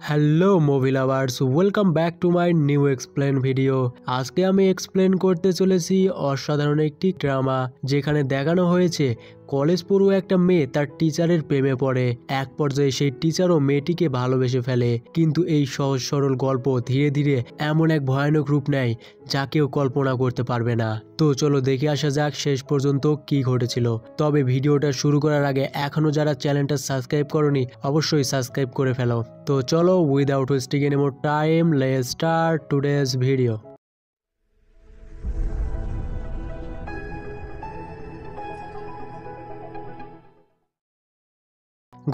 Hello movie lovers, welcome back to my new explain video. আজকে আমি explain করতে চলেছি অসাধারণ একটি ড্রামা, যেখানে দেখানো হয়েছে কলেজ পড়ুয়া একটা মেয়ে তার টিচারের প্রেমে পড়ে। এক পর্যায়ে সেই টিচারও মেয়েটিকে ভালোবেসে ফেলে, কিন্তু এই সহজ সরল গল্প ধীরে ধীরে এমন এক ভয়ানক রূপ নেয় যা কেউ কল্পনা করতে পারবে না। তো চলো দেখে আসা যাক শেষ পর্যন্ত কি ঘটেছিল। তবে ভিডিওটা শুরু করার আগে এখনো যারা চ্যানেলটা সাবস্ক্রাইব করনি অবশ্যই সাবস্ক্রাইব করে ফেলো। তো চলো without wasting any more time, let's start today's video.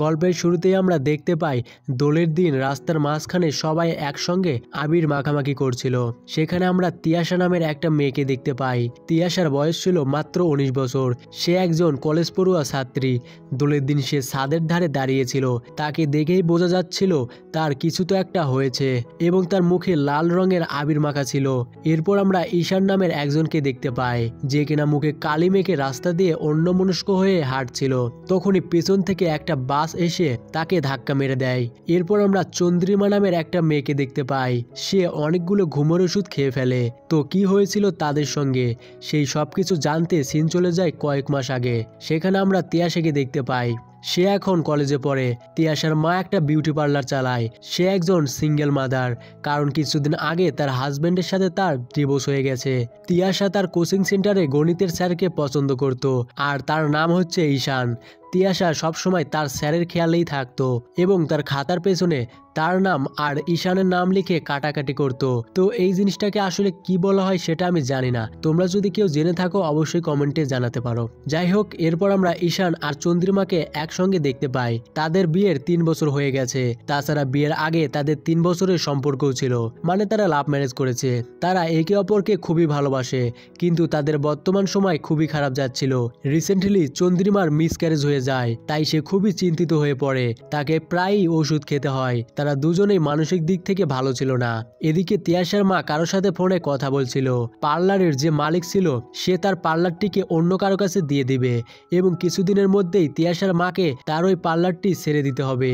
গল্পের শুরুতেই আমরা দেখতে পাই দোলের দিন রাস্তার মাঝখানে সবাই একসঙ্গে আবির মাখামাখি করছিল। সেখানে আমরা তিয়াশা নামের একটা মেয়েকে দেখতে পাই। তিয়াশার বয়স ছিল মাত্র 19 বছর। সে একজন কলেজ পড়ুয়া ছাত্রী। দোলের দিন সে ছাদের ধারে দাঁড়িয়েছিল। তাকে দেখেই বোঝা যাচ্ছিল তার কিছু তো একটা হয়েছে এবং তার মুখে লাল রঙের আবির মাখা ছিল। এরপর আমরা ঈশান নামের একজনকে দেখতে পাই, যে কিনা মুখে কালি মেখে রাস্তা দিয়ে অন্যমনস্ক হয়ে হাঁটছিল। তখনই পেছন থেকে একটা বাস এসে তাকে ধাক্কা মেরে দেয়। এরপর আমরা চন্দ্রিমা নামের একটা মেয়েকে দেখতে পাই। সে অনেকগুলো ঘুমের ওষুধ খেয়ে ফেলে। তো কি হয়েছিল তাদের সঙ্গে সেই সবকিছু জানতে সিন চলে যায় কয়েক মাস আগে। সেখানে আমরা তিয়াশাকে দেখতে পাই। সে এখন কলেজে পড়ে। তিয়াশার মা একটা বিউটি পার্লার চালায়। সে একজন সিঙ্গেল মাদার, কারণ কিছুদিন আগে তার হাজবেন্ডের সাথে তার ডিভোর্স হয়ে গেছে। তিয়াশা তার কোচিং সেন্টারে গণিতের স্যারকে পছন্দ করত, আর তার নাম হচ্ছে ঈশান। তিয়াশা সবসময় তার স্যারের খেয়ালেই থাকতো এবং তার খাতার পেছনে তার নাম আর ঈশানের নাম লিখে কাটাকাটি করত। তো এই জিনিসটাকে আসলে কি বলা হয় সেটা আমি জানি না, তোমরা যদি কেউ জেনে থাকো অবশ্যই কমেন্টে জানাতে পারো। যাই হোক, এরপর আমরা ঈশান আর চন্দ্রিমাকে একসঙ্গে দেখতে পাই। তাদের বিয়ের 3 বছর হয়ে গেছে। তাছাড়া বিয়ের আগে তাদের 3 বছরের সম্পর্কও ছিল, মানে তারা লাভ ম্যারেজ করেছে। তারা একে অপরকে খুবই ভালোবাসে, কিন্তু তাদের বর্তমান সময় খুবই খারাপ যাচ্ছিল। রিসেন্টলি চন্দ্রিমার মিসক্যারেজ হয়ে যায়, তাই সে খুবই চিন্তিত হয়ে পড়ে। তাকে প্রায়ই ওষুধ খেতে হয়। তারা দুজনেই মানসিক দিক থেকে ভালো ছিল না। এদিকে তিয়াশার মা কারোর সাথে ফোনে কথা বলছিল। পার্লারের যে মালিক ছিল সে তার পার্লারটিকে অন্য কারো কাছে দিয়ে দিবে এবং কিছুদিনের মধ্যেই তিয়াশার মাকে তার ওই পার্লারটি ছেড়ে দিতে হবে।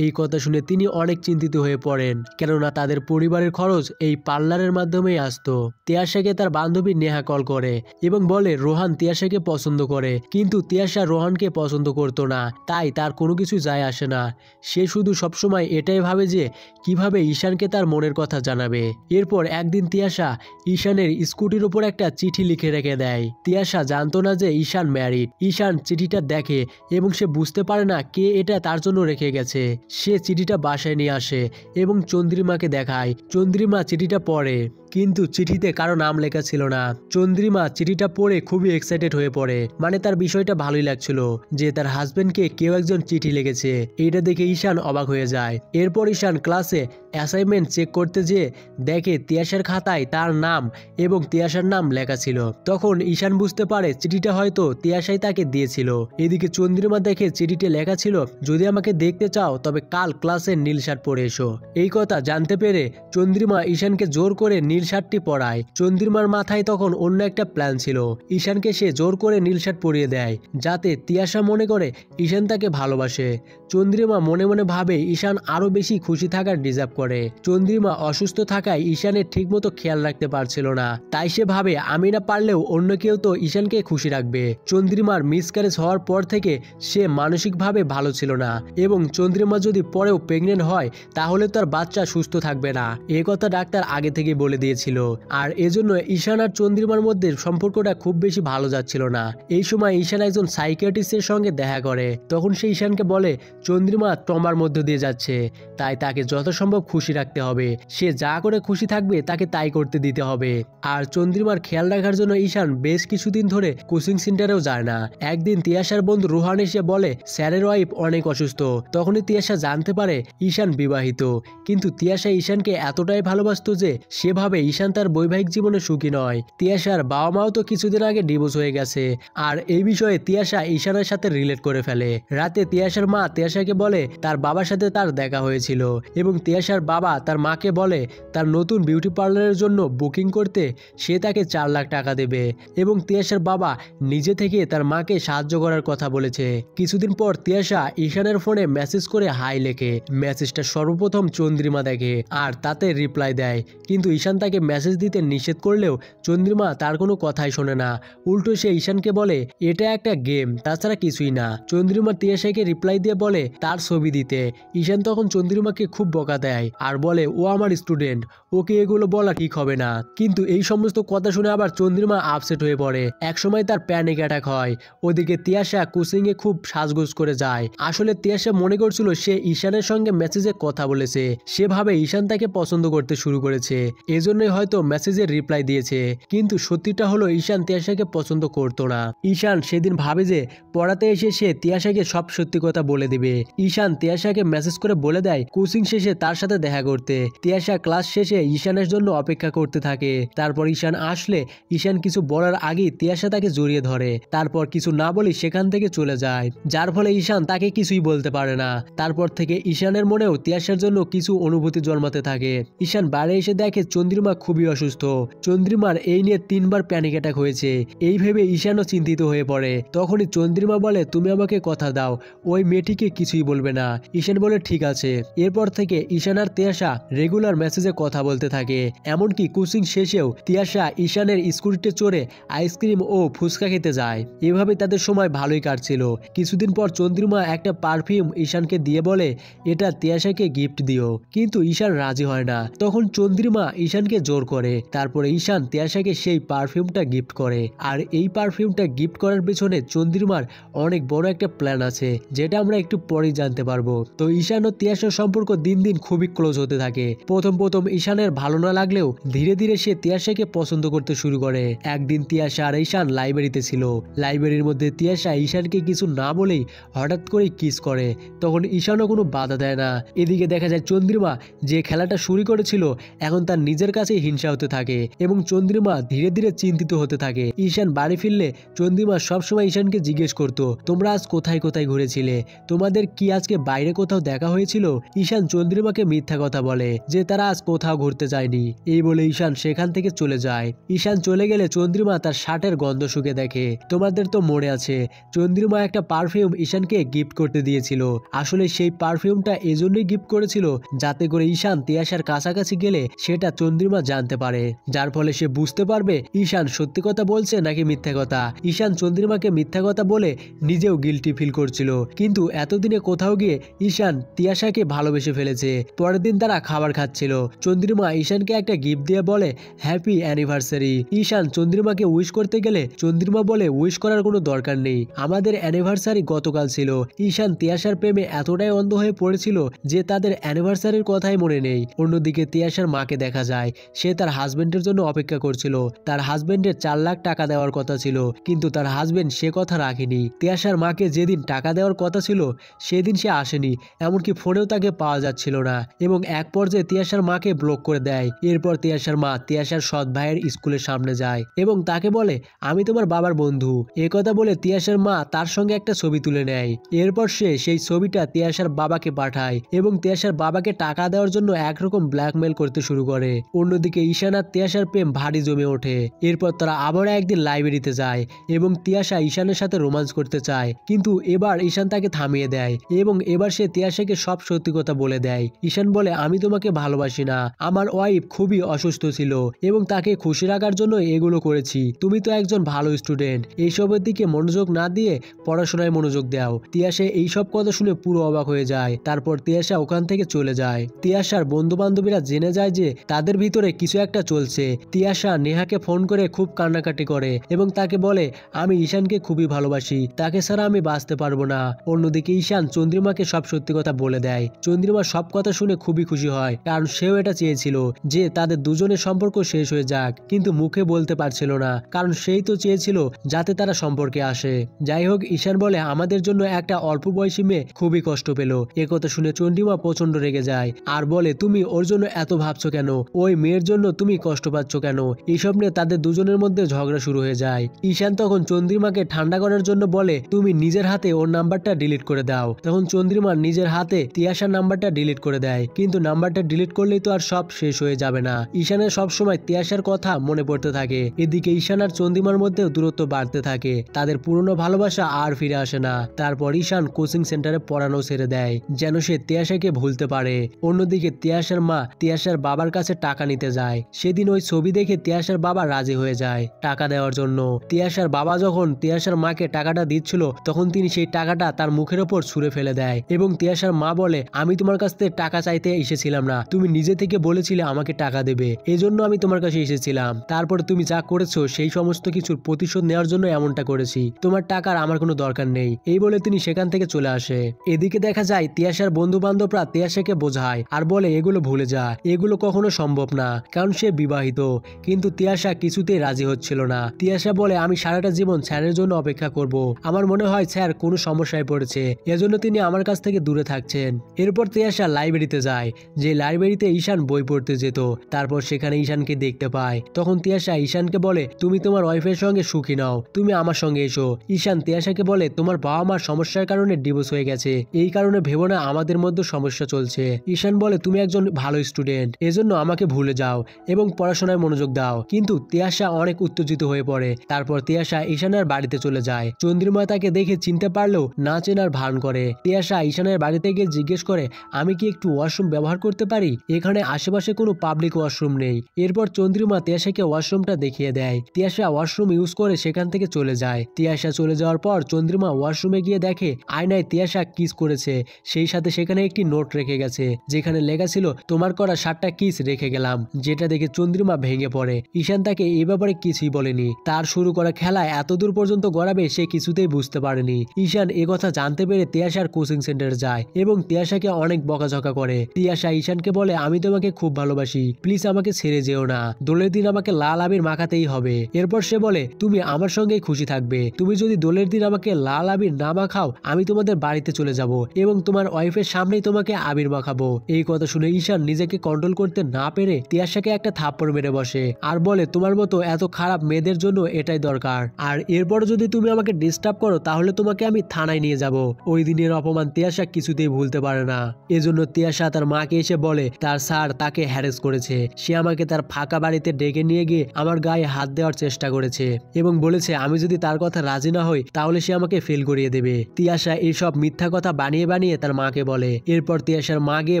এই কথা শুনে তিনি অনেক চিন্তিত হয়ে পড়েন, কেননা তাদের পরিবারের খরচ এই পার্লারের মাধ্যমেই আসতো। তিয়াশাকে তার বান্ধবী নেহা কল করে এবং বলে রোহান তিয়াশাকে পছন্দ করে, কিন্তু তিয়াশা রোহানকে পছন্দ করতো না, তাই তার কোনো কিছু যায় আসে না। সে শুধু সবসময় এটাই ভাবে যে কিভাবে ঈশানকে তার মনের কথা জানাবে। এরপর একদিন তিয়াশা ঈশানের স্কুটির উপর একটা চিঠি লিখে রেখে দেয়। তিয়াশা জানতো না যে ঈশান ম্যারিড। ঈশান চিঠিটা দেখে এবং সে বুঝতে পারে না কে এটা তার জন্য রেখে গেছে। সে চিঠিটা বাসায় নিয়ে আসে এবং চন্দ্রিমাকে দেখায়। চন্দ্রিমা চিঠিটা পড়ে, কিন্তু চিঠিতে কারো নাম লেখা ছিল না। চন্দ্রিমা চিঠিটা পড়ে খুবই এক্সাইটেড হয়ে পড়ে, মানে তার বিষয়টা ভালোই লাগছিল যে তার হাজবেন্ডকে কেউ একজন চিঠি লিখেছে। এইটা দেখে ঈশান অবাক হয়ে যায়। এরপর ঈশান ক্লাসে অ্যাসাইনমেন্ট চেক করতে যেয়ে দেখে তিয়াশার খাতায় তার নাম এবং তিয়াশার নাম লেখা ছিল। তখন ঈশান বুঝতে পারে চিঠিটা হয়তো তিয়াশাই তাকে দিয়েছিল। এদিকে চন্দ্রিমা দেখে চিঠিতে লেখা ছিল, যদি আমাকে দেখতে চাও তবে কাল ক্লাসে নীল শার্ট পরে এসো। এই কথা জানতে পেরে চন্দ্রিমা ঈশানকে জোর করে নীল শার্টটি পরায়। চন্দ্রিমার মাথায় তখন অন্য একটা প্ল্যান ছিল। ঈশানকে সে জোর করে নীল শার্ট পরিয়ে দেয়, যাতে তিয়াশা মনে করে ঈশান তাকে ভালোবাসে। চন্দ্রিমা মনে মনে ভাবে ঈশান আরো বেশি খুশি থাকার ডিজার্ভ করে। চন্দ্রিমা অসুস্থ থাকায় ঈশানের ঠিকমতো খেয়াল রাখতে পারছিল না, তাই সে ভাবে আমি না পারলেও অন্য কেউ তো ঈশানকে খুশি রাখবে। চন্দ্রিমার মিসক্যারেজ হওয়ার পর থেকে সে মানসিকভাবে ভালো ছিল না এবং চন্দ্রিমা যদি পরেও প্রেগনেন্ট হয় তাহলে তার বাচ্চা সুস্থ থাকবে না। এ কথা ডাক্তার আগে থেকে বলে দিয়েছিল, আর এজন্য ঈশান আর চন্দ্রিমার মধ্যে সম্পর্কটা খুব বেশি ভালো যাচ্ছিল না। এই সময় ঈশান একজন সাইকিয়াট্রিস্টের সঙ্গে দেখা করে। তখন সে ঈশানকে বলে চন্দ্রিমা ট্রমার মধ্য দিয়ে যাচ্ছে, তাই তাকে যথাসম্ভব খুশি রাখতে হবে। সে যা করে খুশি থাকবে তাকে তাই করতে দিতে হবে। আর চন্দ্রিমার খেয়াল রাখার জন্য ঈশান বেশ কিছুদিন ধরে কোচিং সেন্টারেও যায় না। একদিন তিয়াশার বন্ধু রোহান এসে বলে স্যারের ওয়াইফ অনেক অসুস্থ। তখনই তিয়াশা জানতে পারে ঈশান বিবাহিত, কিন্তু তিয়াশা ঈশানকে এতটাই ভালোবাসতো যে সেভাবে তবে ঈশান তার বৈবাহিক জীবনে সুখী নয়। তিয়াশার বাবা মাও তো কিছুদিন আগে ডিভোর্স হয়ে গেছে, আর এই বিষয়ে তিয়াশা ঈশানের সাথে রিলেট করে ফেলে। রাতে তিয়াশার মা তিয়াশাকে বলে তার বাবার সাথে তার দেখা হয়েছিল এবং তিয়াশার বাবা তার মাকে বলে তার নতুন বিউটি পার্লারের জন্য বুকিং করতে সে তাকে 4 লাখ টাকা দেবে এবং তিয়াশার বাবা নিজে থেকে তার মাকে সাহায্য করার কথা বলেছে। কিছুদিন পর তিয়াশা ঈশানের ফোনে মেসেজ করে হাই লেখে। মেসেজটা সর্বপ্রথম চন্দ্রিমা দেখে আর তাতে রিপ্লাই দেয়, কিন্তু ঈশান তাকে মেসেজ দিতে নিষেধ করলেও চন্দ্রিমা তার কোনো কথাই শোনে না। উল্টো সে ঈশানকে বলে এটা একটা গেম, তাছাড়া কিছুই না। চন্দ্রিমা তিয়াশাকে রিপ্লাই দিয়ে বলে তার ছবি দিতে। ঈশান তখন চন্দ্রিমাকে খুব বকা দেয় আর বলে ও আমার স্টুডেন্ট, ওকে এগুলো বলা ঠিক হবে না। কিন্তু এই সমস্ত কথা শুনে আবার চন্দ্রিমা আপসেট হয়ে পড়ে। একসময় তার প্যানিক অ্যাটাক হয়। ওদিকে তিয়াশা কোচিংয়ে খুব সাজগোজ করে যায়। আসলে তিয়াশা মনে করছিল সে ঈশানের সঙ্গে মেসেজে কথা বলেছে, সেভাবে ঈশান তাকে পছন্দ করতে শুরু করেছে, এজন্যই হয়তো মেসেজের রিপ্লাই দিয়েছে। কিন্তু সত্যিটা হলো ঈশান তিয়াশাকে পছন্দ করতো না। ঈশান সেদিন ভাবে যে পড়াতে এসে সে তিয়াশাকে সব সত্যি কথা বলে দিবে। ঈশান তিয়াশাকে মেসেজ করে বলে দেয় কোচিং শেষে তার সাথে দেখা করতে। তিয়াশা ক্লাস শেষে ঈশানের জন্য অপেক্ষা করতে থাকে। তারপর ঈশান আসলে ঈশান কিছু বলার আগেই তিয়াশা তাকে জড়িয়ে ধরে, তারপর কিছু না বলে সেখান থেকে চলে যায়, যার ফলে ঈশান তাকে কিছুই বলতে পারে না। তারপর থেকে ঈশানের মনেও তিয়াশার জন্য কিছু অনুভূতি জন্মাতে থাকে। ঈশান বাইরে এসে দেখে চন্দ্রিমা খুবই অসুস্থ। চন্দ্রিমার এই নিয়ে 3 বার প্যানিক অ্যাটাক হয়েছে। এই ভেবে ঈশানও চিন্তিত হয়ে পড়ে। তখনই চন্দ্রিমা বলে তুমি আমাকে কথা দাও ওই মেয়েটিকে কিছুই বলবে না। ঈশান বলে ঠিক আছে। এরপর থেকে ঈশান আর তিয়াশা রেগুলার মেসেজে কথা বলতে থাকে। এমনকি কোচিং শেষেও তিয়াশা ঈশানের স্কুটিতে চড়ে আইসক্রিম ও ফুচকা খেতে যায়। এভাবে তাদের সময় ভালোই কাটছিল। কিছুদিন পর চন্দ্রিমা একটা পারফিউম ঈশানকে দিয়ে বলে এটা তিয়াশাকে গিফট দিও, কিন্তু ঈশান রাজি হয় না। তখন চন্দ্রিমা ঈশানকে জোর করে। তারপরে ঈশান তিয়াশাকে সেই পারফিউমটা গিফট করে। আর এই পারফিউমটা গিফট করার পেছনে চন্দ্রিমার অনেক বড় একটা প্ল্যান আছে, যেটা আমরা একটু পরেই জানতে পারবো। তো ঈশান ও তিয়াশার সম্পর্ক দিন দিন খুবই ক্লোজ হতে থাকে। প্রথম ঈশানের ভালো না লাগলেও ধীরে ধীরে সে তিয়াশাকে পছন্দ করতে শুরু করে। একদিন তিয়াশা আর ঈশান লাইব্রেরিতে ছিল। লাইব্রেরির মধ্যে তিয়াশা ঈশানকে কিছু না বলেই হঠাৎ করে কিস করে। তখন ঈশানও কোনো বাধা দেয় না। এদিকে দেখা যায় চন্দ্রিমা যে খেলাটা শুরু করেছিল এখন তার নিজের কাছেই হিংসা হতে থাকে এবং চন্দ্রিমা ধীরে ধীরে চিন্তিত হতে থাকে। ঈশান বাড়ি ফিরলে চন্দ্রিমা সবসময় ঈশানকে জিজ্ঞেস করতো তোমরা আজ কোথায় কোথায় ঘুরেছিলে, তোমাদের কি আজকে বাইরে কোথাও দেখা হয়েছিল। ঈশান চন্দ্রিমাকে মিথ্যা কথা বলে যে তারা আজ কোথাও ঘুরতে যায়নি। এই বলে ঈশান সেখান থেকে চলে যায়। ঈশান চলে গেলে চন্দ্রিমা তার শার্টের গন্ধ শুকে দেখে। তোমাদের তো মনে আছে চন্দ্রিমা একটা পারফিউম ঈশানকে গিফট করতে দিয়েছিল। আসলে সেই পারফিউমটা এজন্যই গিফট করেছিল যাতে করে ঈশান তিয়াশার কাছাকাছি গেলে সেটা চন্দ্রিমা জানতে পারে, যার ফলে সে বুঝতে পারবে ঈশান সত্যি কথা বলছে নাকি মিথ্যা কথা। ঈশান চন্দ্রিমাকে মিথ্যা কথা বলে নিজেও গিল্টি ফিল করছিল, কিন্তু এতদিনে কোথাও গিয়ে ঈশান তিয়াশাকে ভালোবেসে ফেলেছে। পরের দিন তারা খাবার খাচ্ছিল। চন্দ্রিমা ঈশানকে একটা গিফট দিয়ে বলে হ্যাপি অ্যানিভার্সারি। ঈশান চন্দ্রিমাকে উইশ করতে গেলে চন্দ্রিমা বলে উইশ করার কোনো দরকার নেই, আমাদের অ্যানিভার্সারি গতকাল ছিল। ঈশান তিয়াশার প্রেমে এতটাই অন্ধ হয়ে পড়েছিল যে তাদের অ্যানিভার্সারির কথাই মনে নেই। অন্যদিকে তিয়াশার মাকে দেখা যায় সে তার হাজবেন্ডের জন্য অপেক্ষা করছিল। তার হাজবেন্ডের 4 লাখ টাকা দেওয়ার কথা ছিল, কিন্তু তার হাজবেন্ড সে কথা রাখেনি। তিয়াশার মাকে যেদিন টাকা দেওয়ার কথা ছিল সেদিন সে আসেনি, এমনকি ফোনেও তাকে পাওয়া যাচ্ছিল না এবং এক পর্যায়ে তিয়াশার মাকে ব্লক করে দেয়। এরপর তিয়াশার মা তিয়াশার সৎ ভাইয়ের স্কুলের সামনে যায় এবং তাকে বলে আমি তোমার বাবার বন্ধু। একথা বলে তিয়াশার মা তার সঙ্গে একটা ছবি তুলে নেয়। এরপর সে সেই ছবিটা তিয়াশার বাবাকে পাঠায় এবং তিয়াশার বাবাকে টাকা দেওয়ার জন্য একরকম ব্ল্যাকমেল করতে শুরু করে। অন্যদিকে ঈশান আর তিয়াশার প্রেম ভারী জমে ওঠে। এরপর তারা আবার একদিন লাইব্রেরিতে যায় এবং তিয়াশা ঈশানের সাথে রোমান্স করতে চায়, কিন্তু এবার ঈশান তাকে থামিয়ে দেয় এবং এবার সে তিয়াশাকে সব সত্যি কথা বলে দেয়। ঈশান বলে আমি তোমাকে ভালোবাসি না, আমার ওয়াইফ খুবই অসুস্থ ছিল এবং তাকে খুশি রাখার জন্য এগুলো করেছি। তুমি তো একজন ভালো স্টুডেন্ট, এইসবের দিকে মনোযোগ না দিয়ে পড়াশোনায় মনোযোগ দাও। তিয়াশা এইসব কথা শুনে পুরো অবাক হয়ে যায়। তারপর তিয়াশা ওখান থেকে চলে যায়। তিয়াশার বন্ধু বান্ধবীরা জেনে যায় যে তাদের ভিতরে কিছু একটা চলছে। তিয়াশা নেহাকে ফোন করে খুব কান্নাকাটি করে এবং তাকে বলে আমি ঈশানকে খুবই ভালোবাসি, তাকে ছাড়া আমি বাঁচতে পারবো না। অন্যদিকে ঈশান চন্দ্রিমাকে সব সত্যি কথা বলে দেয়। চন্দ্রিমা সব কথা শুনে খুবই খুশি হয়, কারণ সেও এটা চেয়েছিল যে তাদের দুজনের সম্পর্ক শেষ হয়ে যাক, কিন্তু মুখে বলতে পারছিল না কারণ সেই তো চেয়েছিল যাতে তারা সম্পর্কে আসে। যাই হোক, ঈশান বলে আমাদের জন্য একটা অল্প বয়সী মেয়ে খুবই কষ্ট পেল। একথা শুনে চন্দ্রিমা প্রচন্ড রেগে যায় আর বলে তুমি ওর জন্য এত ভাবছো কেন, ওই মেয়ের জন্য তুমি কষ্ট পাচ্ছ কেন? এইসব নিয়ে তাদের দুজনের মধ্যে ঝগড়া শুরু হয়ে যায়। ঈশান তখন চন্দ্রিমাকে ঠান্ডা করার জন্য বলে তুমি নিজের হাতে ওর নাম্বারটা ডিলিট করে দাও। তখন চন্দ্রিমা নিজের হাতে তিয়াশার নাম্বারটা ডিলিট করে দেয়, কিন্তু নাম্বারটা ডিলিট করলেই তো আর সব শেষ হয়ে যাবে না। ঈশানের সবসময় তিয়াশার কথা মনে পড়তে থাকে। এদিকে ঈশান আর চন্দ্রিমার মধ্যে দূরত্ব বাড়তে থাকে, তাদের পুরনো ভালোবাসা আর ফিরে আসে না। তারপর ঈশান কোচিং সেন্টারে পড়ানো ছেড়ে দেয় যেন সে তিয়াশাকে ভুলতে পারে। অন্যদিকে তিয়াশার মা তিয়াশার বাবার কাছে টাকা নিতে যায়। সেদিন ওই ছবি দেখে তিয়াশার বাবা রাজি হয়ে যায় টাকা দেওয়ার জন্য। তিয়াশার বাবা যখন তিয়াশার মাকে টাকাটা দিচ্ছিল তখন তিনি সেই টাকাটা তার মুখের ওপর ছুঁড়ে ফেলে দেয় এবং তিয়াশার মা বলে আমি তোমার কাছ থেকে টাকা চাইতে এসেছিলাম না, তুমি নিজে থেকে বলেছিলে আমাকে টাকা দেবে, এজন্য আমি তোমার কাছে এসেছিলাম। তারপর তুমি যা করেছো সেই সমস্ত কিছুর প্রতিশোধ নেওয়ার জন্য এমনটা করেছি, তোমার টাকার আমার কোনো দরকার নেই। এই বলে তিনি সেখান থেকে চলে আসে। এদিকে দেখা যায় তিয়াশার বন্ধু বান্ধবরা তিয়াশাকে বোঝায় আর বলে এগুলো ভুলে যা, এগুলো কখনো সম্ভব না, কারণ সে বিবাহিত। কিন্তু তিয়াশা কিছুতেই রাজি হচ্ছিল না। তিয়াশা বলে আমি সারাটা জীবন স্যারের জন্য অপেক্ষা করব, আমার মনে হয় স্যার কোনো সমস্যায় পড়েছে, এজন্য তিনি আমার কাছ থেকে দূরে থাকছেন। এরপর তিয়াশা লাইব্রেরিতে যায়, যে লাইব্রেরিতে ঈশান বই পড়তে যেত। তারপর সেখানে ঈশানকে দেখতে পায়। তখন তিয়াশা ঈশানকে বলে তুমি তোমার ওয়াইফের সঙ্গে সুখী নাও, তুমি আমার সঙ্গে এসো। ঈশান তিয়াশাকে বলে তোমার বাবা মার সমস্যার কারণে ডিভোর্স হয়ে গেছে, এই কারণে ভেবো না আমাদের মধ্যে সমস্যা চলছে। ঈশান বলে তুমি একজন ভালো স্টুডেন্ট, এজন্য আমাকে ভুলে যাও এবং পড়াশোনায় মনোযোগ দাও। কিন্তু তিয়াশা অনেক উত্তেজিত হয়ে পড়ে। তারপর তিয়াশা ঈশানের বাড়িতে চলে যায়। চন্দ্রিমা তাকে দেখে চিনতে পারলেও না চেনার ভান করে। তিয়াশা ঈশানের বাড়িতে গিয়ে জিজ্ঞেস করে আমি কি একটু ওয়াশরুম ব্যবহার করতে পারি? এখানে আশেপাশে কোনো পাবলিক ওয়াশরুম নেই। এরপর চন্দ্রিমা তিয়াশাকে ওয়াশরুমটা দেখিয়ে দেয়। তিয়াশা ওয়াশরুম ইউজ করে সেখান থেকে চলে যায়। তিয়াশা চলে যাওয়ার পর চন্দ্রিমা ওয়াশরুমে গিয়ে দেখে আয়নায় তিয়াশা কিস করেছে, সেই সাথে সেখানে একটি নোট রেখে গেছে যেখানে লেখা ছিল তোমার করা 7টা কিস রেখে গেলাম। যেটা দেখে চন্দ্রিমা ভেঙে পড়ে। ঈশান তাকে এই ব্যাপারে কিছুই বলেনি। তার শুরু করা খেলা এতদূর পর্যন্ত গড়াবে সে কিছুতেই বুঝতে পারেনি। ঈশান কথা জানতে পেরে তিয়াশার কোচিং সেন্টারে যায় এবং তিয়াশাকে অনেক বকাঝকা করে। তিয়াশা ঈশানকে বলে আমি তোমাকে খুব ভালোবাসি, প্লিজ আমাকে ছেড়ে যেও না, দোলের দিন আমাকে লাল আবির মাখাতেই হবে। এরপর সে বলে তুমি আমার সঙ্গেই খুশি থাকবে, তুমি যদি দোলের দিন আমাকে লাল আবির না মাখাও আমি তোমাদের বাড়িতে চলে যাব এবং তোমার ওয়াইফের সামনেই তোমাকে আবির মাখাবো। এই কথা শুনে ঈশান নিজেকে কন্ট্রোল করতে না পেরে তিয়াশাকে একটা থাপ্পড় মেরে বসে আর বলে তোমার মতো এত খারাপ মেয়েদের জন্য এটাই দরকার, আর এরপর যদি তুমি আমাকে ডিস্টার্ব করো তাহলে তোমাকে আমি থানায় নিয়ে যাব। ওই দিনের অপমান তিয়াশা কিছুতেই ভুলতে পারে না। এজন্য তিয়াশা তার মাকে এসে বলে তার স্যার তাকে হ্যারেস করেছে, সে আমাকে তার ফাঁকা বাড়িতে ডেকে নিয়ে গিয়ে আমার গায়ে হাত দেওয়ার চেষ্টা করেছে এবং বলেছে আমি যদি তার কথা রাজি না হই তাহলে সে আমাকে ফেল করিয়ে দেবে। তিয়াশা এইসব মিথ্যা কথা বানিয়ে বানিয়ে তার মাকে বলে। এরপর তিয়াশার মা গিয়ে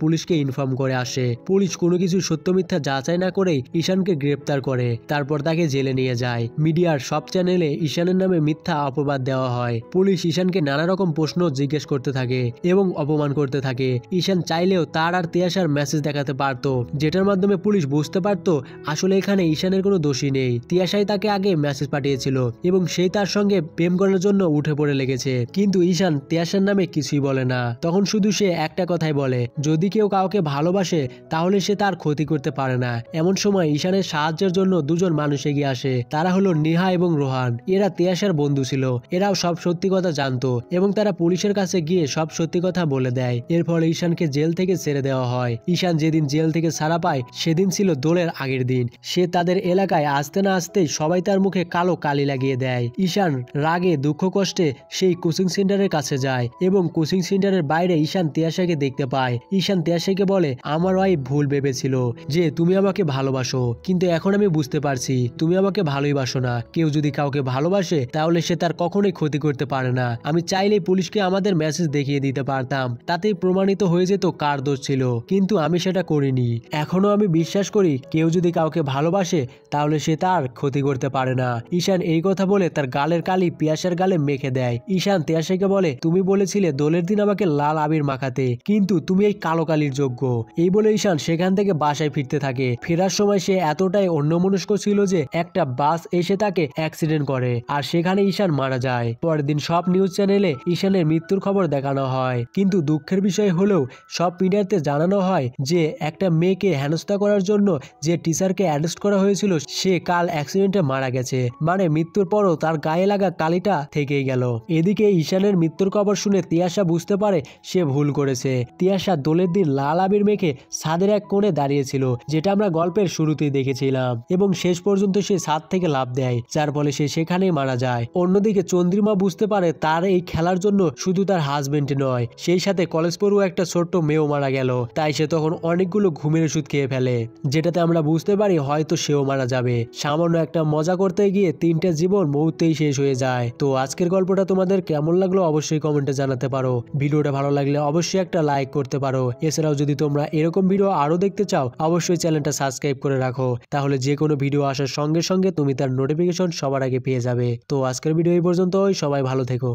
পুলিশকে ইনফর্ম করে আসে। পুলিশ কোনো কিছু সত্য মিথ্যা যাচাই না করেই ঈশানকে গ্রেপ্তার করে। তারপর তাকে জেলে নিয়ে যায়। মিডিয়ার সব চ্যানেলে ঈশানের নামে মিথ্যা অপবাদ দেওয়া হয়। পুলিশ ঈশানকে নানা রকম প্রশ্ন জিজ্ঞেস করতে থাকে এবং অপমান করতে থাকে। ঈশান চাইলেও তার আর তিয়াশার মেসেজ দেখাতে পারত, যেটার মাধ্যমে পুলিশ বুঝতে পারত আসলে এখানে ঈশানের কোনো দোষী নেই। তিয়াশাই তাকে আগে মেসেজ পাঠিয়েছিল এবং সেই তার সঙ্গে প্রেম করার জন্য উঠে পড়ে লেগেছে। কিন্তু ঈশান তিয়াশার নামে কিছুই বলে না। তখন শুধু সে একটা কথাই বলে যদি কেউ কাউকে ভালোবাসে তাহলে সে তার ক্ষতি করতে পারে না। এমন সময় ঈশানের সাহায্যের জন্য দুজন মানুষ এগিয়ে আসে। তারা হলো নেহা এবং রোহান। এরা তিয়াশার বন্ধু ছিল। এরাও সব সত্যি কথা জানতো এবং তারা পুলিশের কাছে গিয়ে সব সত্যি কথা বলে দেয়। এর ফলে ঈশানকে জেল থেকে ছেড়ে দেওয়া হয়। ঈশান যেদিন জেল থেকে ছাড়া পায় সেদিন ছিল দোলের আগের দিন। সে তাদের এলাকায় আসতে না আসতেই সবাই তার মুখে কালো কালি লাগিয়ে দেয়। ঈশান রাগে দুঃখ কষ্টে সেই কোচিং সেন্টারের কাছে যায় এবং কোচিং সেন্টারের বাইরে ঈশান তিয়াশাকে দেখতে পায়। ঈশান তিয়াশাকে বলে আমার ওয়াইফ ভুল ভেবেছিল যে তুমি আমাকে ভালোবাসো, কিন্তু এখন আমি বুঝতে পারছি তুমি আমাকে ভালোই বাসো না। কেউ যদি কাউকে ভালোবাসে তাহলে সে তার কখনোই ক্ষতি করতে পারে না। আমি চাইলেই পুলিশকে আমাদের মেসেজ দেখিয়ে দিতে পারতাম, তাতেই প্রমাণিত হয়ে যেত কার দোষ ছিল, কিন্তু আমি সেটা করিনি। এখনো আমি বিশ্বাস করি কেউ যদি কাউকে ভালোবাসে তাহলে সে তার ক্ষতি করতে পারে না। ঈশান এই কথা বলে তার গালের কালি তিয়াশার গালে মেখে দেয়। ঈশান তিয়াশাকে বলে তুমি বলেছিলে দোলের দিন আমাকে লাল আবির মাখাতে, কিন্তু তুমি এই কালো কালির যোগ্য। এই বলে ঈশান সেখান থেকে বাসায় ফিরতে থাকে। ফেরার সময় সে এতটাই অন্যমনস্ক ছিল যে একটা বাস এসে তাকে অ্যাক্সিডেন্ট করে আর সেখানে ঈশান মারা যায়। পরের দিন সব নিউজ চ্যানেলে ঈশানের মৃত্যুর খবর দেখানো হয়, কিন্তু দুঃখের বিষয় হলেও সব মিডিয়াতে জানানো হয় যে একটা মেয়েকে হেনস্থা করার জন্য যে টিচারকে অ্যারেস্ট করা হয়েছিল সে কাল অ্যাক্সিডেন্টে মারা গেছে, মানে মৃত্যুর পরও তার গায়ে লাগা কালিটা থেকেই গেল। এদিকে ঈশানের মৃত্যুর খবর শুনে তিয়াশা বুঝতে পারে সে ভুল করেছে। তিয়াশা দোলের দিন লাল আবির মেখে ছাদের এক কোণে দাঁড়িয়েছিল যেটা আমরা গল্পের শুরুতেই দেখেছিলাম, এবং শেষ পর্যন্ত সে ছাদ থেকে লাফ দেয়, যার ফলে সে সেখানেই মারা যায়। অন্যদিকে চন্দ্রিমা বুঝতে পারে তার এই খেলার জন্য শুধু তার হাজবেন্ড নয়, সেই সাথে কলেজ পড়ুয়া একটা ছোট্ট মেয়েও মারা গেল। তাই সে তখন অনেকগুলো ঘুমের ওষুধ খেয়ে ফেলে, যেটাতে আমরা বুঝতে পারি হয়তো সেও মারা যাবে। সামান্য একটা মজা করতে গিয়ে 3টা জীবন মুহূর্তেই শেষ হয়ে যায়। তো আজকের গল্পটা তোমাদের কেমন লাগলো অবশ্যই কমেন্টে জানাতে পারো। ভিডিওটা ভালো লাগলে অবশ্যই একটা লাইক করতে পারো। এছাড়াও যদি তোমরা এরকম ভিডিও আরো দেখতে চাও অবশ্যই চ্যানেলটা সাবস্ক্রাইব করে রাখো, তাহলে যে কোনো ভিডিও আসার সঙ্গে সঙ্গে তুমি তার নোটিফিকেশন সবার আগে পেয়ে যাবে। তো আজকের ভিডিও এই পর্যন্তই, সবাই ভালো থেকো।